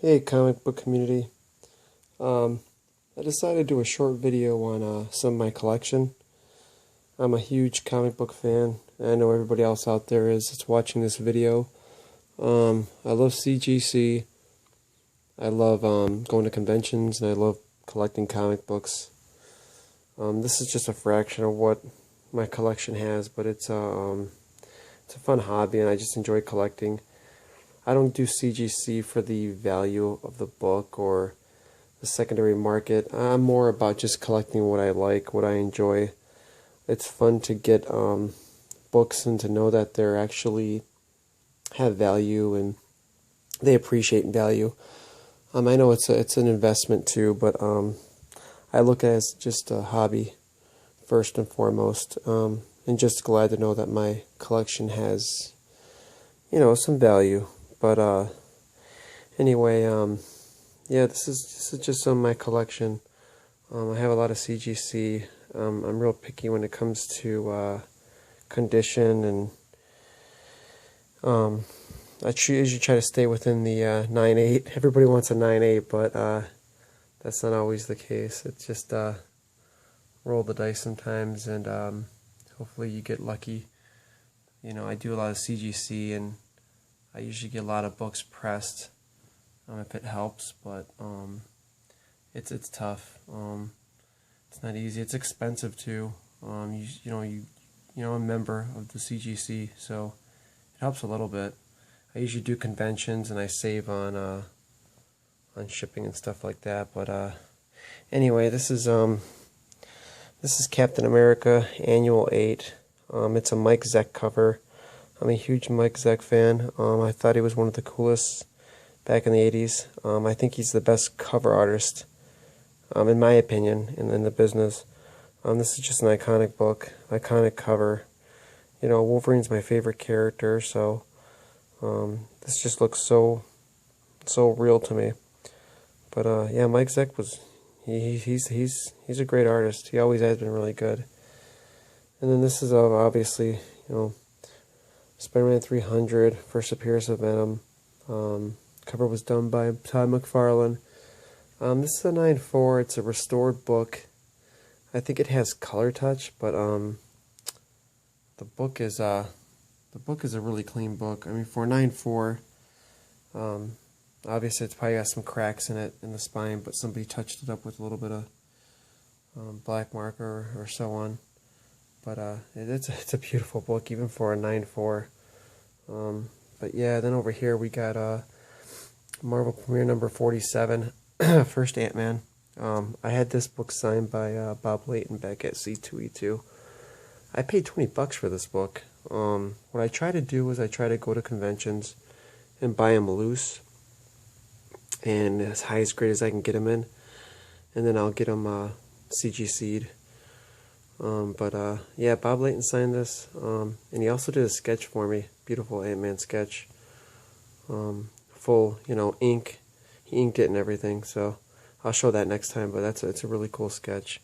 Hey, comic book community. I decided to do a short video on some of my collection. I'm a huge comic book fan, and I know everybody else out there is that's watching this video. I love CGC. I love going to conventions, and I love collecting comic books. This is just a fraction of what my collection has, but it's a fun hobby, and I just enjoy collecting. I don't do CGC for the value of the book or the secondary market. I'm more about just collecting what I like, what I enjoy. It's fun to get books and to know that they're actually have value and they appreciate value. I know it's an investment too, but I look at it as just a hobby first and foremost, and just glad to know that my collection has, some value. But anyway, yeah, this is just some of my collection. I have a lot of CGC. I'm real picky when it comes to condition, and I usually try to stay within the 9.8. Everybody wants a 9.8, but that's not always the case. It's just roll the dice sometimes, and hopefully you get lucky. I do a lot of CGC, and I usually get a lot of books pressed if it helps, but it's tough. It's not easy. It's expensive too. I'm a member of the CGC, so it helps a little bit. I usually do conventions, and I save on shipping and stuff like that. But anyway, this is Captain America Annual 8. It's a Mike Zeck cover. I'm a huge Mike Zeck fan. I thought he was one of the coolest back in the 80s. I think he's the best cover artist, in my opinion, in the business. This is just an iconic book, iconic cover. Wolverine's my favorite character, so this just looks so real to me. But yeah, Mike Zeck he's a great artist. He always has been really good. And then this is obviously, Spider-Man 300, first appearance of Venom. Cover was done by Todd McFarlane. This is a 9.4. It's a restored book. I think it has color touch, but the book is a really clean book. I mean, for a 9.4, obviously it's probably got some cracks in it in the spine, but somebody touched it up with a little bit of black marker or so on. But it's a beautiful book, even for a 9.4. But yeah, then over here we got Marvel Premiere number 47, first Ant-Man. I had this book signed by Bob Layton back at C2E2. I paid $20 for this book. What I try to do is I try to go to conventions and buy them loose and as high as grade as I can get them in, and then I'll get them CGC'd. But yeah, Bob Layton signed this, and he also did a sketch for me, beautiful Ant-Man sketch, full, ink. He inked it and everything, so I'll show that next time. But it's a really cool sketch.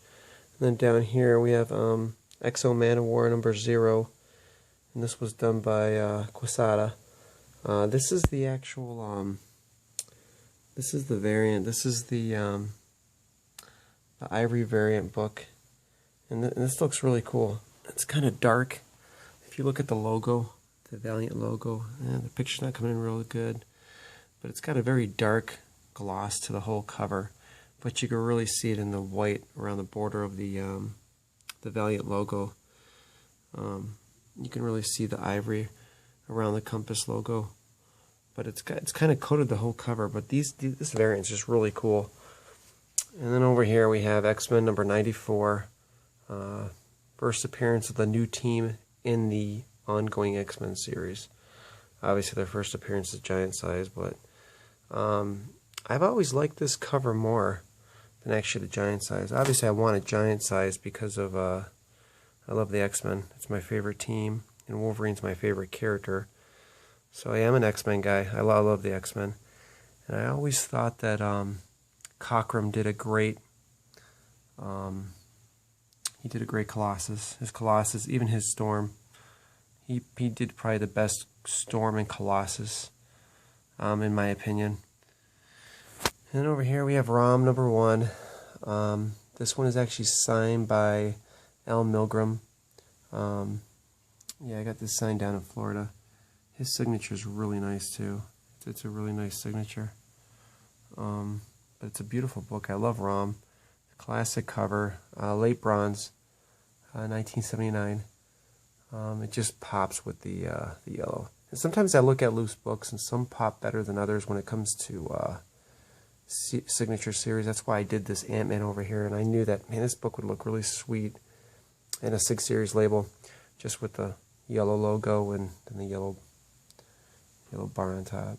And then down here we have X-O Manowar number 0, and this was done by Quesada. This is the actual this is the variant. This is the Ivory variant book. And this looks really cool. It's kind of dark. If you look at the logo, the Valiant logo, the picture's not coming in real good, but it's got a very dark gloss to the whole cover. But you can really see it in the white around the border of the Valiant logo. You can really see the ivory around the Compass logo. But it's kind of coated the whole cover. But this variant is just really cool. And then over here we have X-Men number 94. First appearance of the new team in the ongoing X-Men series. Obviously their first appearance is giant size, but I've always liked this cover more than actually the giant size. Obviously I wanted giant size because of I love the X-Men. It's my favorite team, and Wolverine's my favorite character. So I am an X-Men guy. I love the X-Men. And I always thought that Cockrum did a great he did a great Colossus. His Colossus, even his Storm. He did probably the best Storm and Colossus, in my opinion. And then over here we have ROM number 1. This one is actually signed by Al Milgram. Yeah, I got this signed down in Florida. His signature is really nice too. It's a really nice signature. But it's a beautiful book. I love ROM. Classic cover, late bronze, 1979. It just pops with the yellow. And sometimes I look at loose books, and some pop better than others when it comes to signature series. That's why I did this Ant-Man over here, and I knew that, man, this book would look really sweet in a 6 series label, just with the yellow logo and the yellow bar on top.